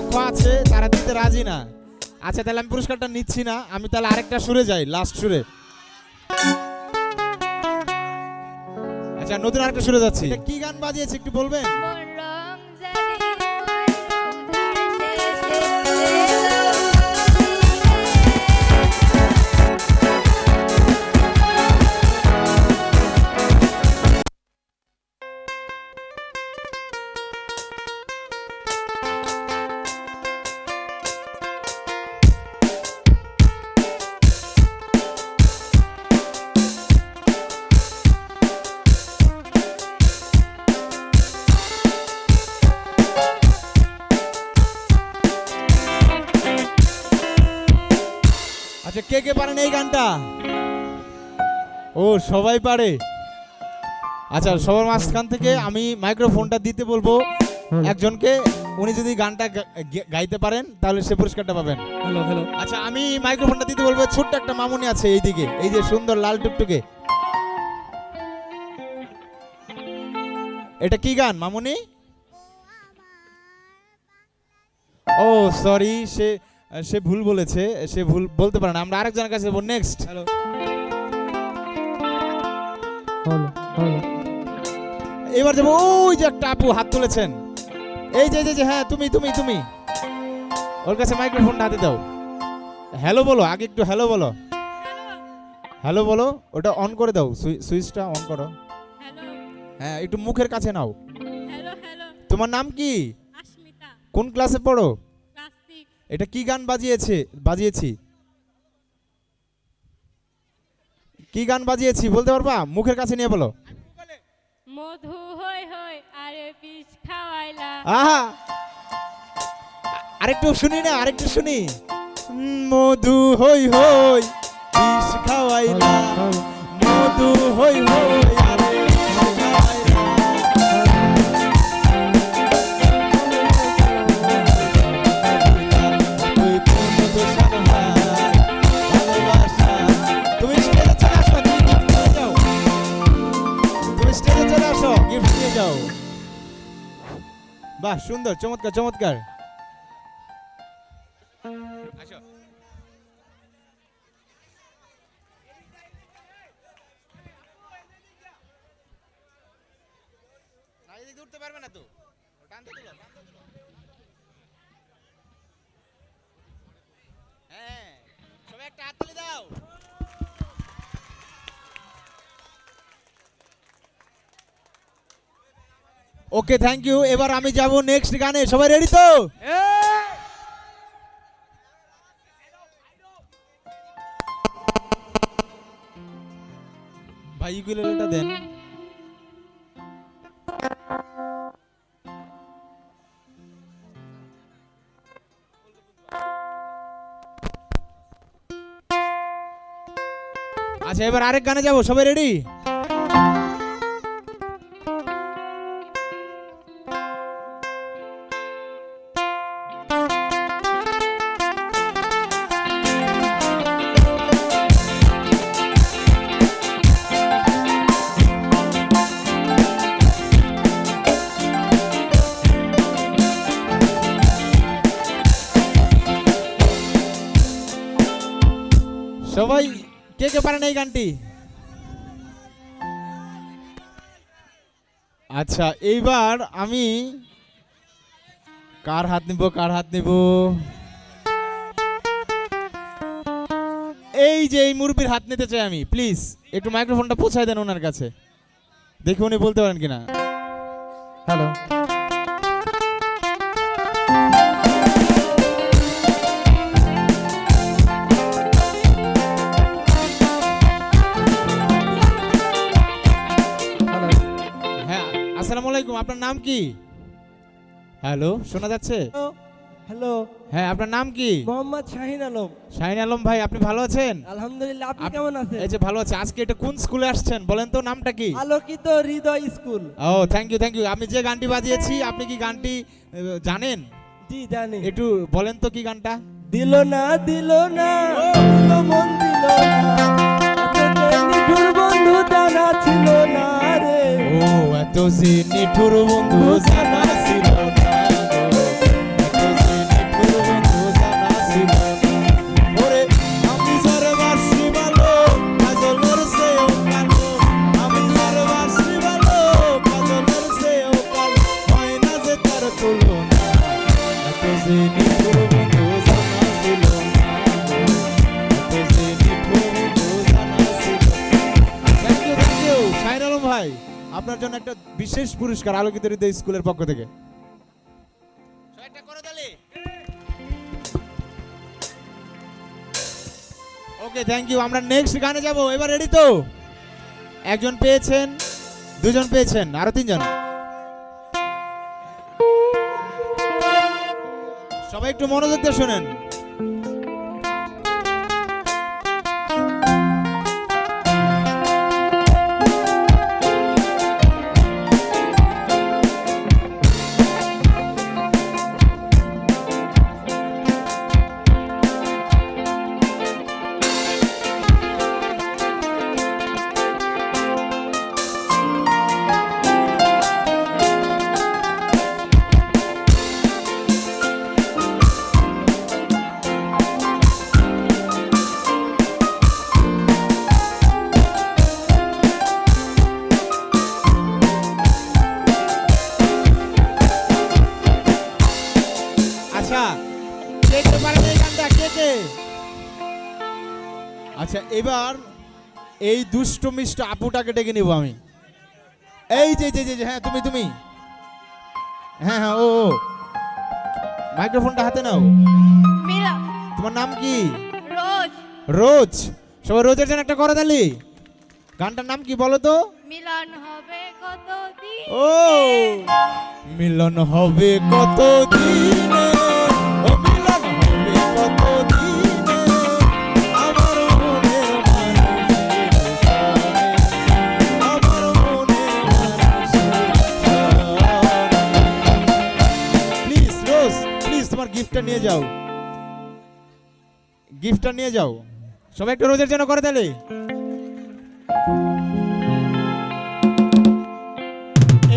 পক্ষ আছে তারা দিতে রাজি না। আচ্ছা তাহলে আমি পুরস্কারটা নিচ্ছি না, আমি তাহলে আরেকটা সুরে যাই, লাস্ট সুরে। আচ্ছা নতুন আরেকটা সুরে যাচ্ছি। এটা কি গান বাজিয়েছে একটু বলবেন? আচ্ছা কে কে পারেন এই গানটা? ও সবাই পারে। আচ্ছা সবার মাঝখান থেকে আমি মাইক্রোফোনটা দিতে বলবো একজনকে, উনি যদি গানটা গাইতে পারেন তাহলে সে পুরস্কারটা পাবেন। Hello hello. আচ্ছা আমি মাইক্রোফোনটা দিতে বলবো ছোট্ট একটা মামুনি আছে এইদিকে, এই যে সুন্দর লাল টুকটুকে। এটা কি গান মামুনি? ও সরি, সে ভুল বলেছে, সে ভুল বলতে পারে না। আমরা আরেকজনের কাছে যাবো। নেক্সট। Hello hello hello. এবার যাবো ওই যে একটা আপু হাত তুলেছেন, এই যে যে হ্যাঁ তুমি তুমি তুমি ওর কাছে মাইক্রোফোনটা হাতে দাও। হ্যালো বলো, আগে একটু হ্যালো বলো, হ্যালো বলো। ওটা অন করে দাও, সুইচটা অন করো। হ্যাঁ একটু মুখের কাছে নাও। তোমার নাম কি? আস্মিতা। কোন ক্লাসে পড়ো? ক্লাস 6। এটা কি গান বাজিয়েছি? কি গান বাজিয়েছি বলতে পারবা? মুখের কাছে নিয়ে বলো। মধু হই হই আরে বিষ খাওয়াইলা। আহা আরেকটু শুনি না, আরেকটু শুনি। মধু হই হই বিষ খাওয়াইলা, মধু হই হই আরে বিষ খাওয়াইলা। তুই কোন দোষার ভাই ভালোবাসা। তুমি স্টেজে চলে আসো, গিফট নিয়ে যাও। তুমি স্টেজে চলে আসো, গিফট নিয়ে যাও। বাহ সুন্দর, চমৎকার চমৎকার। আসো। উঠতে পারবে না তো, হ্যাঁ সবাই একটা হাত তুলে দাও। Okay thank you. এবার আমি যাব নেক্সট গানে, সবাই রেডি তো? ভাই ইকুয়েলেটা দেন। আচ্ছা এবার আরেক গানে যাব, সবাই রেডি? সবাই কে কে পারেন এই গানটি? আচ্ছা এইবার আমি কার হাত নিব, কার হাত নিব? এই যে এই মুরব্বির হাত নিতে চাই আমি, প্লিজ একটু মাইক্রোফোনটা পৌঁছায় দেন ওনার কাছে, দেখি উনি বলতে পারেন কিনা। হ্যালো। আসসালামু আলাইকুম, আপনার নাম কি? হ্যালো শোনা যাচ্ছে? হ্যালো। হ্যাঁ আপনার নাম কি? মোহাম্মদ শাহিন আলম। শাহিন আলম ভাই, আপনি ভালো আছেন? আলহামদুলিল্লাহ, আপনি কেমন আছেন? এই যে ভালো আছে। আজকে এটা কোন স্কুলে আসছেন বলেন তো, নামটা কি? Alokito Hridoy school. Oh thank you thank you. আমি যে গানটি বাজিয়েছি আপনি কি গানটি জানেন? জি জানি। একটু বলেন তো কি গানটা? দিল না দিল না দিল মন দিল না, নিঠুর বন্ধু জানা ছিল না রে। ও এত যে নিঠুর বন্ধু জানা ছিল না, এত যে তুলনা এত যে নিঠুর বন্ধু জানা ছিল না গো, এত যে নিঠুর বন্ধু জানা ছিল। থ্যাংক ইউ শাহিন আলম ভাই, আপনার জন্য একটা বিশেষ পুরস্কার আলোকিত হৃদয় স্কুলের পক্ষ থেকে। Okay thank you. আমরা নেক্সট গানে যাব। এবার রেডি তো? একজন পেয়েছেন, দুজন পেয়েছেন, আরো তিনজন। সবাই একটু মনোযোগ দিয়ে শোনেন। আচ্ছা কে কে পারেন এই গানটা, কে কে? আচ্ছা এবার এই দুষ্ট মিষ্ট আপুটাকে ডেকে নিব আমি। এই যে যে যে হ্যাঁ তুমি তুমি হ্যাঁ হ্যাঁ ও মাইক্রোফোনটা হাতে নাও। মিলন। তোমার নাম কি? রোজ। রোজ। সবাই রোজের জন্য একটা করতালি। গানটার নাম কি বলো তো? মিলন হবে কতদিন। ও মিলন হবে কত দিনে, ও মিলন হবে কত দিনে, আমার মনের মানুষের সনে, আমার মনের মানুষের সনে। প্লিজ রোজ, প্লিজ তোমার গিফটটা নিয়ে যাও, গিফটটা নিয়ে যাও। সবাই একটু রোজের জন্য করে তাহলে।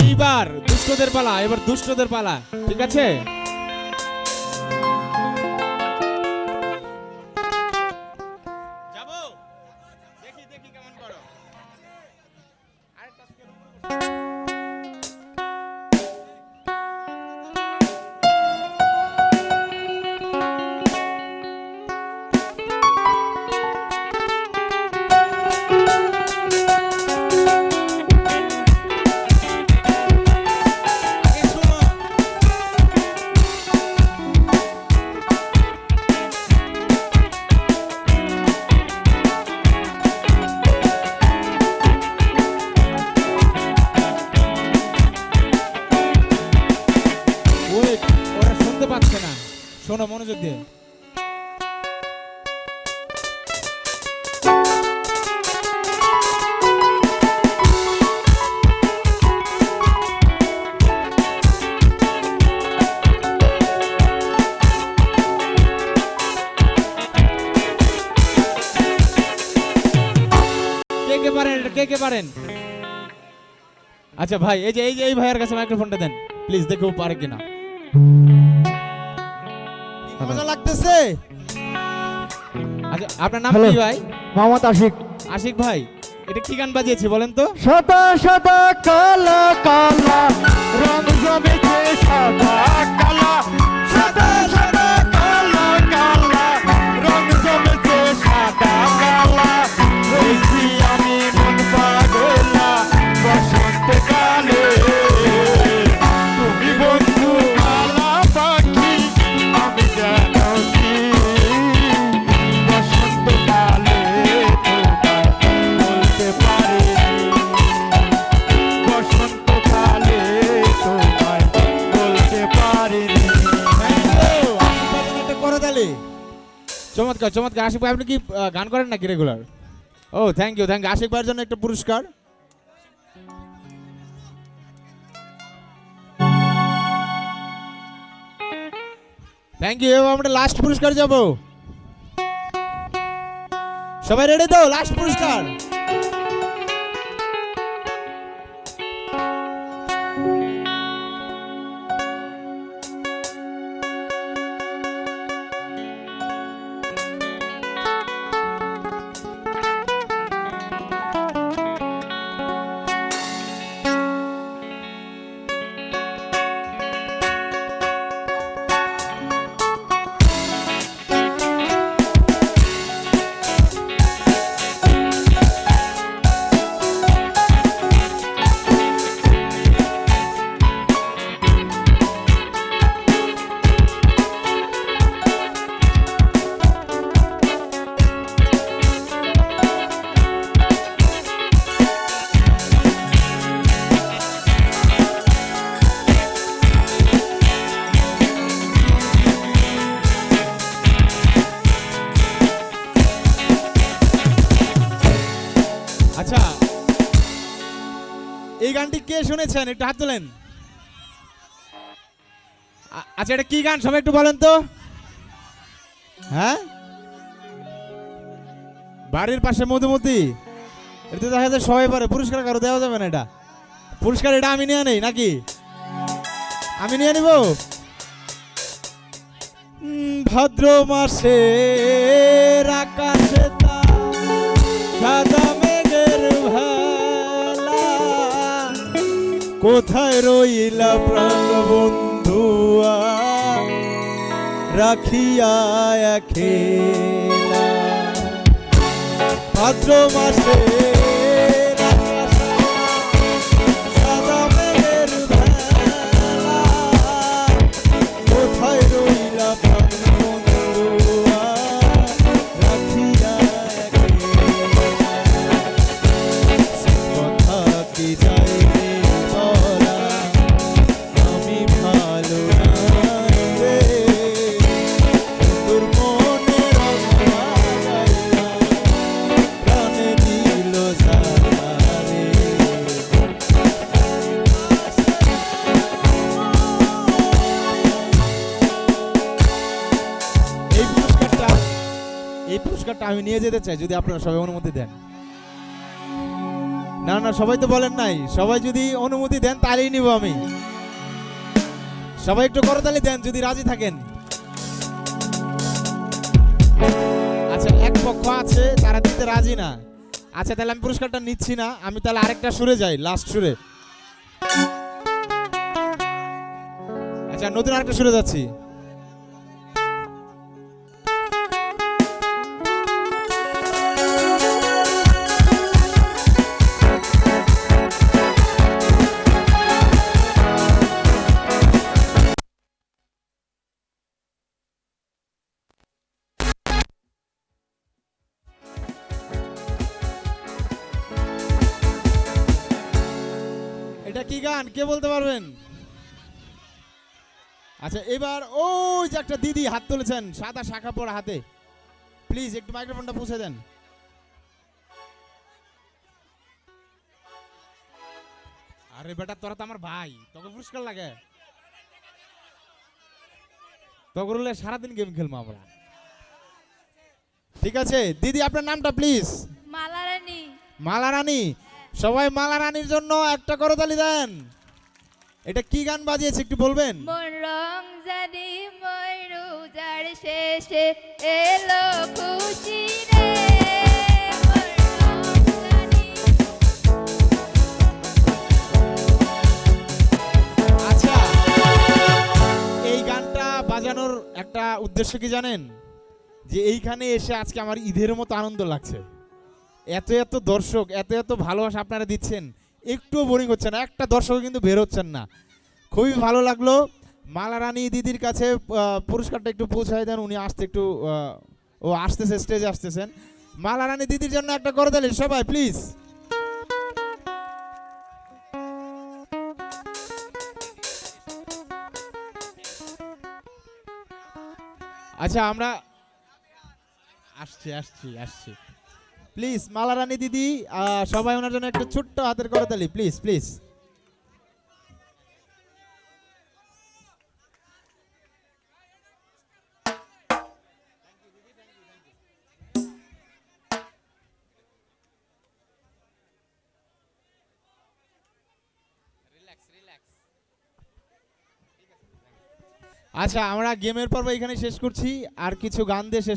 এইবার দুষ্টদের পালা, এবার দুষ্টদের পালা, ঠিক আছে? যাবো, দেখি দেখি কেমন করো। আগে শোনো। Wait, ওরা শুনতে পাচ্ছে না, শোনো মনোযোগ দিয়ে। কে কে পারেন এটা, কে কে পারেন? আচ্ছা ভাই, এই যে এই ভাইয়ের কাছে মাইক্রোফোনটা দেন প্লিজ, দেখো ও পারে কিনা। কি মজা লাগতেছে? আচ্ছা আপনার নাম Hello. কি ভাই? মোহাম্মদ আশিক। আশিক ভাই, এটা কি গান বাজিয়েছি বলেন তো? সাদা সাদা কালা কালা রং জমেছে সাদা কালা, সাদা সাদা কালা কালা রং জমেছে সাদা কালা, হয়েছি আমি মন পাগলা বসন্তকালে, তুমি বন্ধু কালা পাখি আমি জানো কি, বসন্তকালে তোমায় বলতে পারিনি, বসন্তকালে তোমায় বলতে পারিনি। একটা করে তাহলে। চমৎকার চমৎকার। আশিক ভাই আপনি কি গান করেন নাকি রেগুলার? ও thank you thank you. Ashiq ভাইয়ের জন্য একটা পুরস্কার। Thank you. এবার আমরা লাস্ট পুরস্কার যাব। সবাই রেডি তো? লাস্ট পুরস্কার। কে শুনেছেন একটু হাত তোলেন। আচ্ছা এটা কি গান সবাই একটু বলেন তো। হ্যাঁ, বাড়ির পাশে মধুমতি, এটা তো দেখা যায় সবাই পারে, পুরস্কার কারো দেওয়া যাবে না। এটা পুরস্কার এটা আমি নিয়ে নেই নাকি? আমি নিয়ে নিব। ভাদ্র মাসে আকাশে সাদা মেঘের ভেলা, কোথায় রইলা প্রাণ বন্ধুয়া রাখিয়া খেলা। ভাদ্র মাসে সাদা মেঘের ভেলা, কোথায় রইলা প্রাণ বন্ধুয়া রাখিয়া খেলা। কথা কি যাইবে বলা, আমি ভালো নাই রে, তোর মনে রঙাইয়া প্রাণে দিল জ্বালা রে। এই পুরস্কারটা আমি নিয়ে যেতে চাই যদি আপনারা সবাই অনুমতি দেন। না না, সবাই তো বলেন নাই, সবাই যদি অনুমতি দেন তাহলেই নিব আমি। সবাই একটু করতালি দেন যদি রাজি থাকেন। আচ্ছা, এক পক্ষ আছে তারা দিতে রাজি না। আচ্ছা তাহলে আমি পুরস্কারটা নিচ্ছি না, আমি তাহলে আরেকটা সুরে যাই, লাস্ট সুরে। আচ্ছা নতুন আরেকটা সুরে যাচ্ছি। এটা কি গান কে বলতে পারবেন? আচ্ছা এবার ওই যে একটা দিদি হাত তুলেছেন সাদা শাখা পরা হাতে, প্লিজ একটু মাইক্রোফোনটা পৌঁছে দেন। আরে বেটা তোরা তো আমার ভাই, তোকে পুরস্কার লাগে? তোকে সারাদিন গেম খেলবো আমরা। ঠিক আছে দিদি আপনার নামটা প্লিজ? মালা রানী। মালা রানী। সবাই মালা রানীর জন্য একটা করতালি দেন। এটা কি গান বাজিয়েছে একটু বলবেন? মন রং জানি ময়ূর শেষে এলো খুশি রে, মন রং জানি। আচ্ছা এই গানটা বাজানোর একটা উদ্দেশ্য কি জানেন? যে এইখানে এসে আজকে আমার ঈদের মতো আনন্দ লাগছে। এত এত দর্শক, এত এত ভালোবাসা আপনারা দিচ্ছেন, একটুও বোরিং হচ্ছে না, একটা দর্শক কিন্তু বের হচ্ছেন না। খুবই ভালো লাগলো। মালা রানী দিদির কাছে পুরস্কারটা একটু পৌঁছায় দেন, উনি আসতে একটু ও আসতেছে, স্টেজে আসতেছেন। মালা রানী দিদির জন্য একটা করে দিলেন সবাই প্লিজ। আচ্ছা আমরা আসছি আসছি আসছি প্লিজ মালা রানী দিদি, সবাই ওনার জন্য একটু ছোট্ট হাতের করতালি প্লিজ প্লিজ। আচ্ছা আমরা গেমের পর্ব এখানে শেষ করছি, আর কিছু গান দিয়ে শেষ